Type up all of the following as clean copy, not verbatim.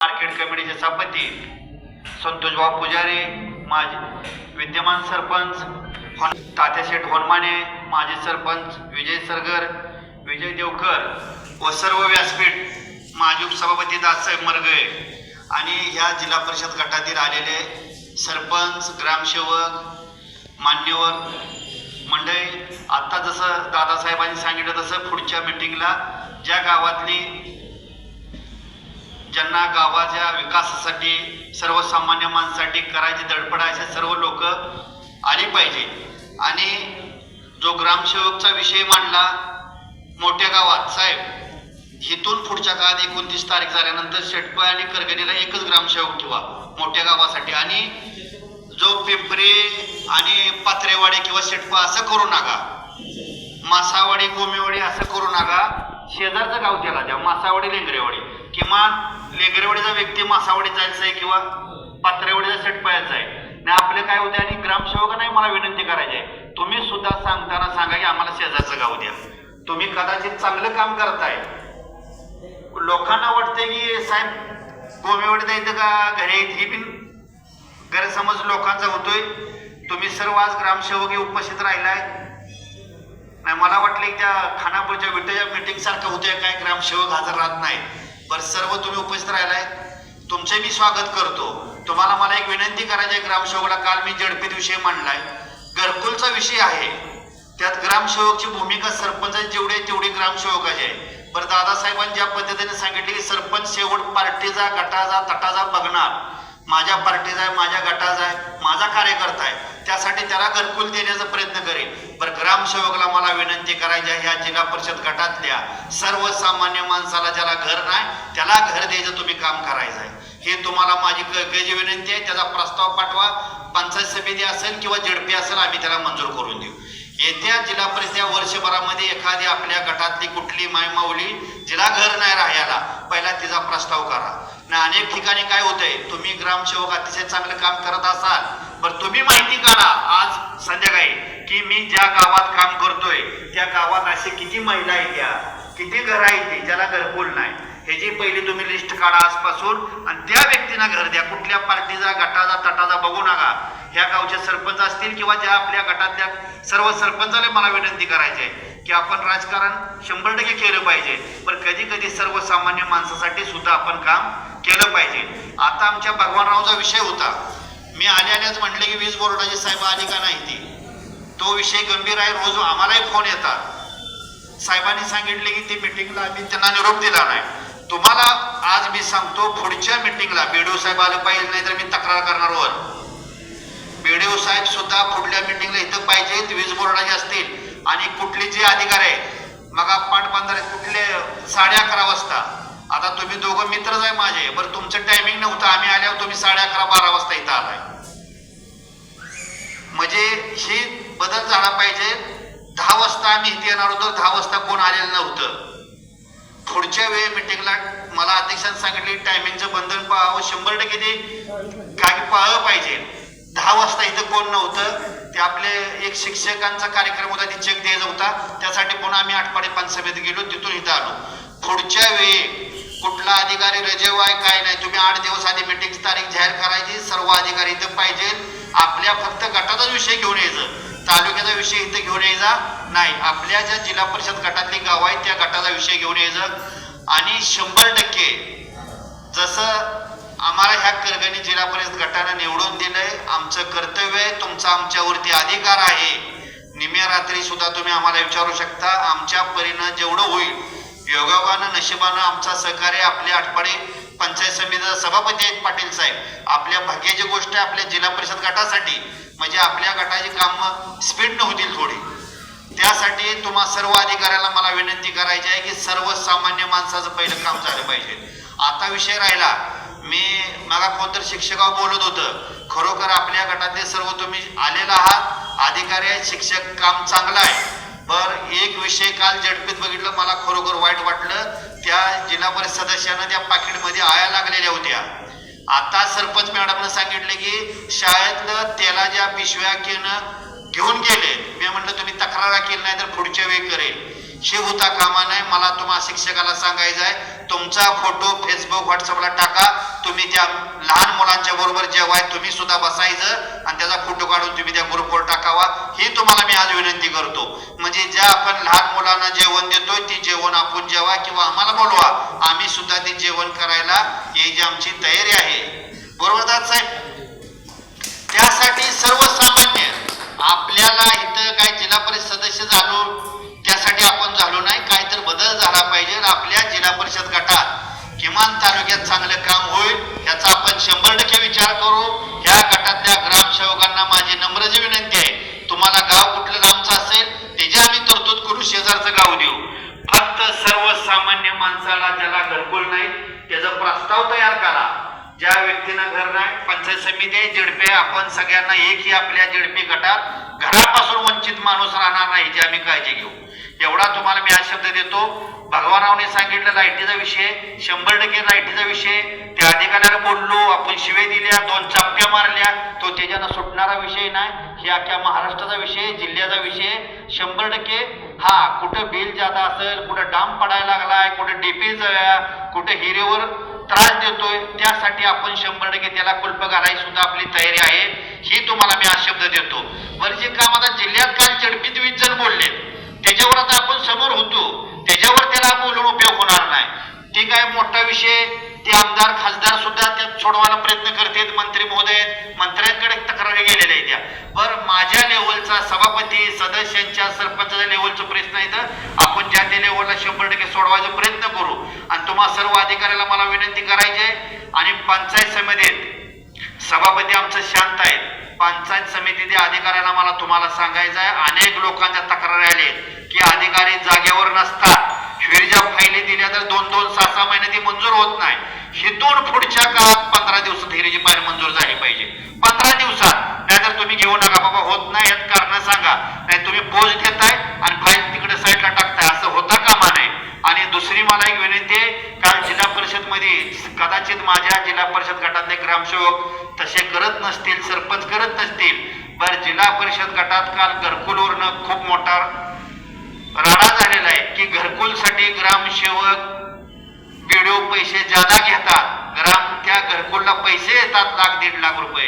Market कमिटीचे सभापती संतोषभाऊ पुजारी, माजी विद्यमान सरपंच तात्याशेठ होनमाने, माजी सरपंच विजय सरगर, विजय देवकर व सर्व व्यासपीठ माजी उपसभापती दाससाहेब मरगळे आणि ह्या जिल्हा परिषद गटातील आलेले सरपंच, ग्रामसेवक, मान्यवर मंडळी, आता जसं दादासाहेबांनी सांगितलं तसं पुढच्या मीटिंगला ज्या गावातली ज्यांना गावाच्या विकासासाठी सर्वसामान्य माणसासाठी करायची धडपड असे सर्व लोक आली पाहिजे. आणि जो ग्रामसेवकचा विषय मांडला मोठ्या गावात, साहेब इथून पुढच्या काळात 29 तारीख झाल्यानंतर शेटपळ आणि करगणीला एकच ग्रामसेवक ठेवा मोठ्या गावासाठी. आणि जो पिंपरी आणि पात्रेवाडी किंवा शेटपळ असं करू नका, मासावाडी गोमेवाडी असं करू नका, शेजारचं गाव त्याला द्या, मासावाडी लेंगरेवाडी. किमान लेंगरेवाडीचा व्यक्ती मासावाडीत जायचं आहे किंवा पात्रेवाडीचा शेटपळायचा आहे नाही. आपले काय होते आणि ग्रामसेवकांनाही मला विनंती करायची आहे, तुम्ही सुद्धा सांगताना सांगा की आम्हाला शेजारचं गाव द्या. तुम्ही कदाचित चांगलं काम करताय, लोकांना वाटते की साहेब गोमेवाडीत येतं का घरी ही पण गैरसमज लोकांचा होतोय. तुम्ही सर्व आज ग्रामसेवक उपस्थित राहिलाय. नाही मला वाटलं की त्या खानापूरच्या विटेच्या मीटिंग सारखं होतंय, काय ग्रामसेवक हजर राहत नाही. बरं, सर्व तुम्ही उपस्थित राहिलाय, तुमचे मी स्वागत करतो. तुम्हाला मला एक विनंती करायची आहे ग्रामसेवकला. काल मी जडपीत विषय मांडलाय, घरकुलचा विषय आहे, त्यात ग्रामसेवकची भूमिका सरपंचाची जेवढी आहे तेवढी ग्रामसेवकाची आहे. बरं, दादासाहेबांनी ज्या पद्धतीने सांगितले की सरपंच शेवट पार्टीचा गटाचा तटाचा बघणार, माझ्या पार्टीचा आहे, माझ्या गटाचा आहे, माझा कार्यकर्ता आहे, त्यासाठी त्याला घरकुल देण्याचा प्रयत्न करेल. बरं, ग्रामसेवकला मला विनंती करायची आहे, ह्या जिल्हा परिषद गटातल्या सर्वसामान्य माणसाला ज्याला घर नाही त्याला घर द्यायचं तुम्ही काम करायचं आहे. हे तुम्हाला माझी कळकळीची विनंती आहे. त्याचा प्रस्ताव पाठवा, पंचायत समिती असेल किंवा झडपी असेल, आम्ही त्याला मंजूर करून देऊ. येत्या जिल्हा परिषद वर्षभरामध्ये एखादी आपल्या गटातली कुठली मायमाऊली जिला घर नाही राहायला, पहिला तिचा प्रस्ताव करा. ना अनेक ठिकाणी काय होतंय, तुम्ही ग्रामसेवक अतिशय चांगलं काम करत असाल, बरं तुम्ही माहिती काढा आज संध्याकाळी की मी ज्या गावात काम करतोय त्या गावात असे किती महिला आहेत, त्या किती घर आहेत ज्याला घरकुल नाही, ह्याची पहिली तुम्ही लिस्ट काढा आजपासून आणि त्या व्यक्तींना घर द्या. कुठल्या पार्टीचा गटाचा तटाचा बघू नका. ह्या गावचे सरपंच असतील किंवा ज्या आपल्या गटातल्या सर्व सरपंचाला मला विनंती करायची आहे की आपण राजकारण 100% केलं पाहिजे, पण कधी कधी सर्वसामान्य माणसासाठी सुद्धा आपण काम केलं पाहिजे. आता आमच्या भगवानरावचा विषय होता, मी आल्याच म्हटले की वीज बोर्डाची साहेब आली का नाही ती, तो विषय गंभीर आहे. रोज आम्हालाही फोन येतात, साहेबांनी सांगितले की ती मिटिंगला आम्ही त्यांना निरोप दिला नाही. तुम्हाला आज मी सांगतो, पुढच्या मिटिंगला बीडीओ साहेब आलं पाहिजे, नाही तर मी तक्रार करणार वर. बीडीओ साहेब सुद्धा पुढल्या मिटिंगला इथं पाहिजेत, वीज बोर्डाचे असतील आणि कुठले जे अधिकारी आहेत, मग पाटबंधारे कुठले 11:30 वाजता. आता तुम्ही दोघं मित्रच आहे माझे, बरं तुमचं टायमिंग नव्हतं, आम्ही आल्यावर तुम्ही 11:30-12 वाजता इथं आलाय. म्हणजे ही बदल झाला पाहिजे. 10 वाजता आम्ही इथे येणार होतो, 10 वाजता कोण आलेलं नव्हतं. पुढच्या वेळी मिटिंगला मला अध्यक्षांनी सांगितले टायमिंगचं बंधन पाहावं, 100% ते काय पाळलं पाहिजे. 10 वाजता इथं कोण नव्हतं, ते आपले एक शिक्षकांचा कार्यक्रम होता, ते चेक द्यायचा होता, त्यासाठी पुन्हा आम्ही आटपाडी पंचायत समितीत गेलो, तिथून इथं आलो. पुढच्या वेळी कुठला अधिकारी रजेव आहे काय नाही, तुम्ही 8 दिवस आधी मिटिंग तारीख जाहीर करायची, सर्व अधिकारी इथं पाहिजे. आपल्या फक्त गटाचाच विषय घेऊन यायचं, तालुक्याचा विषय इथं घेऊन यायचा नाही. आपल्या ज्या जिल्हा परिषद गटातली गाव आहेत त्या गटाचा विषय घेऊन यायचं. आणि 100% जसं आम्हाला ह्या करगणी जिल्हा परिषद गटानं निवडून दिलंय, आमचं कर्तव्य आहे, तुमचा आमच्यावरती अधिकार आहे. निम्या रात्री सुद्धा तुम्ही आम्हाला विचारू शकता, आमच्या परीनं जेवढं होईल, योगायोगानं नशिबानं आमचा सहकार्य आपल्या आटपाडी पंचायत समितीचा सभापती आहेत पाटील साहेब, आपल्या भाग्याची गोष्ट आहे आपल्या जिल्हा परिषद गटासाठी, म्हणजे आपल्या गटाची कामं स्पीड होतील थोडी. त्यासाठी तुम्हा सर्व अधिकाऱ्याला मला विनंती करायची आहे की सर्वसामान्य माणसाचं पहिलं काम झालं पाहिजे. आता विषय राहिला, मी मागा कोणतरी शिक्षकावर बोलत होतं, खरोखर आपल्या गटातले सर्व तुम्ही आलेला आहात, अधिकारी आहेत, शिक्षक काम चांगलं आहे. बरं, एक विषय काल झडपीत बघितलं, मला खरोखर वाईट वाटलं. त्या जिल्हा परिषद सदस्यांना त्या पाकिटमध्ये आया लागलेल्या होत्या. आता सरपंच मॅडमनं सांगितले की शाळेतलं तेलाच्या पिशव्या घेऊन गेले. मी म्हटलं तुम्ही तक्रार केली नाही तर पुढच्या वेळी करेल. हे होता कामा नये. मला तुम्हाला शिक्षकाला सांगायचं आहे, तुमचा फोटो फेसबुक व्हॉट्सअपला टाका. तुम्ही त्या लहान मुलांच्या बरोबर जेवाय तुम्ही सुद्धा बसायचं आणि त्याचा फोटो काढून तुम्ही त्या ग्रुपवर टाकावा. ही तुम्हाला मी आज विनंती करतो. म्हणजे ज्या आपण लहान मुलांना जेवण देतोय ते जेवण आपण जेवा किंवा आम्हाला बोलवा, आम्ही सुद्धा ते जेवण करायला यायची आमची तयारी आहे. बरोबर दादा साहेब? त्यासाठी सर्वसामान्य आपल्याला इथं काय जिल्हा परिषद सदस्य झालो त्यासाठी आपण झालो नाही, काहीतरी बदल झाला पाहिजे. आपल्या जिल्हा परिषद गटात किमान तालुक्यात चांगलं काम होईल याचा आपण 100% विचार करू. ह्या गटातल्या ग्रामसेवकांना माझी नम्र विनंती आहे, तुम्हाला गाव कुठलं लांबचं असेल त्याची आम्ही तरतूद करू, शेजारचं गाव देऊ. फक्त सर्वसामान्य माणसाला ज्याला घरकुल नाही त्याचा प्रस्ताव तयार करा. ज्या व्यक्तींना घर नाही, पंचायत समिती आहे, जेडपी, आपण सगळ्यांना एकही आपल्या जेडपी गटात घरापासून वंचित माणूस राहणार नाही याची आम्ही काळजी घेऊ. एवढा तुम्हाला मी आज शब्द देतो. भगवानरावने सांगितलं लाईटीचा विषय, 100% लाईटीचा विषय. त्या अधिकाऱ्याला बोललो, आपण शिवे दिल्या, 2 चापट्या मारल्या, तो त्याच्यानं सुटणारा विषय नाही. हे अख्ख्या महाराष्ट्राचा विषय, जिल्ह्याचा विषय. 100% हा कुठं बिल जादा असेल, कुठं डाम पडायला लागलाय, कुठं डीपी कुठं हिरेवर त्रास देतोय, त्यासाठी आपण 100% त्याला कुलप घालायची सुद्धा आपली तयारी आहे. ही तुम्हाला मी आज शब्द देतो. बरं, जे काम आता जिल्ह्यात काल चडपीत 20 जण बोलले त्याच्यावर आता आपण समोर होतो, त्याच्यावर त्याला बोलून उपयोग होणार नाही. ते काय मोठा विषय, ते आमदार खासदार सुद्धा त्यात सोडवायला प्रयत्न करतात. मंत्री महोदय मंत्र्यांकडे तक्रारी गेलेल्या आहेत त्या. बरं, माझ्या लेवलचा सभापती सदस्यांच्या सरपंचाच्या लेवलचा प्रश्न आहे, तर आपण ज्या त्या लेवलला 100% सोडवायचा प्रयत्न करू. आणि तुम्हाला सर्व अधिकाऱ्याला मला विनंती करायची आहे. आणि पंचायत समितीत सभापती आमचं शांत आहेत. पंचायत समितीच्या अधिकाऱ्याला मला तुम्हाला सांगायचं आहे, अनेक लोकांच्या तक्रारी आल्या की अधिकारी जागेवर नसतात. ज्या फायली दिल्या तर 2-2, 6-6 महिने ती मंजूर होत नाही. हिथून पुढच्या काळात 15 दिवसात हिरीची फाईल मंजूर झाली पाहिजे. 15 दिवसात, नाहीतर तुम्ही घेऊ नका बाबा, होत नाही यात कारण सांगा. नाही तुम्ही पोच देताय आणि फाईल तिकडे साईडला टाकताय, असं होता कामा नये. आणि दुसरी मला एक विनंती आहे, काल जिल्हा परिषद मध्ये कदाचित माझ्या जिल्हा परिषद गटातले ग्रामसेवक तसे करत नसतील, सरपंच करत नसतील. बरं, जिल्हा परिषद गटात काल घरकुलवरनं खूप मोठा राडा झालेला आहे की घरकुलसाठी ग्रामसेवक व्हिडिओ पैसे जादा घेतात. त्या घरकुलला पैसे येतात 1,00,000-1.5 लाख रुपये,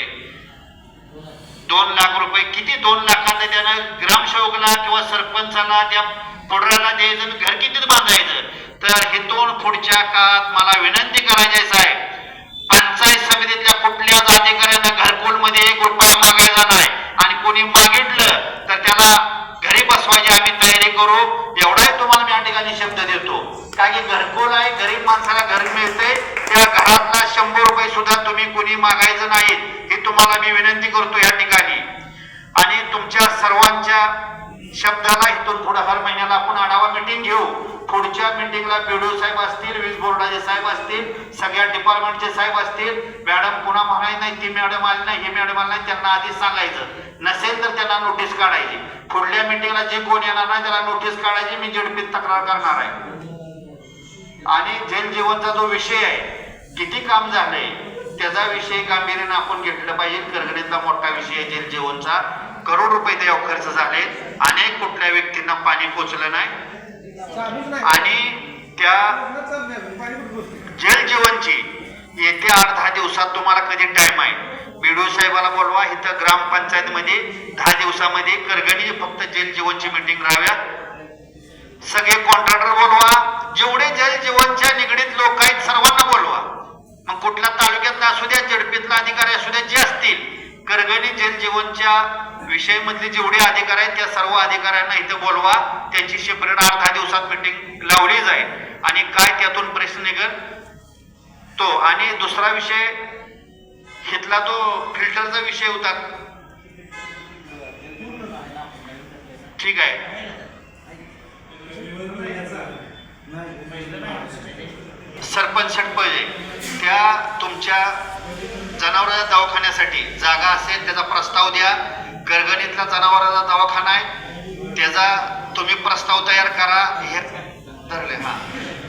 2 लाख रुपये. किती 2 लाखांना त्यानं ग्रामसेवकला किंवा सरपंचाला त्या पुढऱ्याला द्यायचं, घर कितीच बांधायचं. तर हिथून पुढच्या काळात मला विनंती करायची आहे, पंचायत समितीतल्या कुठल्याच अधिकाऱ्यांना घरकुल मध्ये 1 रुपया मागायचा नाही. आणि कोणी मागितलं तर त्याला घरी बसवायची आम्ही तयारी करू. एवढाही तुम्हाला मी या ठिकाणी शब्द देतो. कारण की घरकुल आहे, गरीब माणसाला घर मिळते, त्या घरातला 100 रुपये सुद्धा तुम्ही कोणी मागायचं नाही, हे तुम्हाला मी विनंती करतो या ठिकाणी. आणि तुमच्या सर्वांच्या शब्दाला इथून पुढे हर महिन्याला आपण आढावा मीटिंग घेऊ. पुढच्या मीटिंगला बीडीओ साहेब असतील, वीज बोर्डाचे साहेब असतील, सगळ्या डिपार्टमेंटचे साहेब असतील. मॅडम पुन्हा म्हणायचं नाही ती मॅडम आली नाही, हे मॅडम आली नाही, त्यांना आधीच सांगायचं. नसेल तर त्यांना नोटीस काढायची. पुढल्या मीटिंगला जे कोण येणार नाही त्याला नोटीस काढायची, मी जेडपीत तक्रार करणार आहे. आणि जल जीवनचा जो विषय आहे, किती काम झालंय त्याचा विषय गांभीर्याने आपण घेतलं पाहिजे. करगणीतला मोठा विषय आहे जल जीवनचा. करोड रुपये त्यावर खर्च झाले, अनेक कुठल्या व्यक्तींना पाणी पोचलं नाही. आणि त्या जल जीवनची येत्या 8-10 दिवसात तुम्हाला कधी टाइम आहे, बीडीओ साहेबाला बोलवा. इथं ग्रामपंचायत मध्ये 10 दिवसामध्ये करगणी फक्त जल जीवनची मीटिंग राहाव्या. सगळे कॉन्ट्रॅक्टर बोलवा, जेवढे जल जीवनच्या निगडीत लोक आहेत सर्वांना बोलवा. मग कुठल्या तालुक्यातला असू द्या, जडपीतला अधिकारी असू द्या, जे असतील करगणी जल जीवनच्या विषय मधले जेवढे अधिकारी आहेत त्या सर्व अधिकाऱ्यांना इथं बोलवा. त्यांची सेपरेट 8-10 दिवसात मीटिंग लावली जाईल आणि काय त्यातून प्रश्न निघत तो. आणि दुसरा विषय घेतला तो फिल्टरचा विषय होता, ठीक आहे. सरपंच त्या तुमच्या जनावरांच्या दवाखान्यासाठी जागा असेल त्याचा प्रस्ताव द्या. गरगणीतला जनावरांचा दवाखाना आहे त्याचा तुम्ही प्रस्ताव तयार करा. हे धरले, हा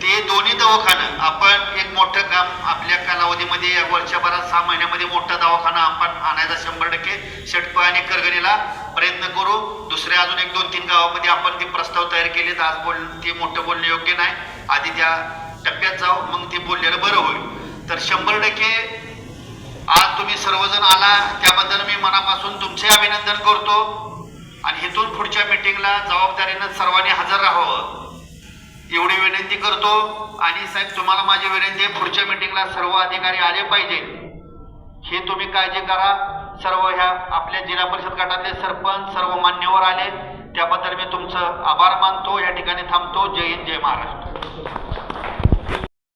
ते दोन्ही दवाखानं आपण एक मोठं काम आपल्या कालावधीमध्ये या वर्षभरात 6 महिन्यामध्ये मोठा दवाखाना आपण आणायचा 100%. शेटपळ आणि करगणीला प्रयत्न करू. दुसऱ्या अजून 1-2-3 गावामध्ये आपण ते प्रस्ताव तयार केलेत. आज ते मोठं बोलणं योग्य नाही. आधी त्या टप्प्यात जाऊ, मग ते बोललेलं बरं होईल. तर 100% आज तुम्ही सर्वजण आला त्याबद्दल मी मनापासून तुमचे अभिनंदन करतो. आणि इथून पुढच्या मीटिंगला जबाबदारीनं सर्वांनी हजर राहावं एवढी विनंती करतो. आणि साहेब तुम्हाला माझी विनंती आहे, पुढच्या मीटिंगला सर्व अधिकारी आले पाहिजेत हे तुम्ही काळजी करा. सर्व ह्या आपल्या जिल्हा परिषद गटातले सरपंच सर्व मान्यवर आले त्याबद्दल मी तुमचं आभार मानतो. या ठिकाणी थांबतो. जय हिंद, जय महाराष्ट्र.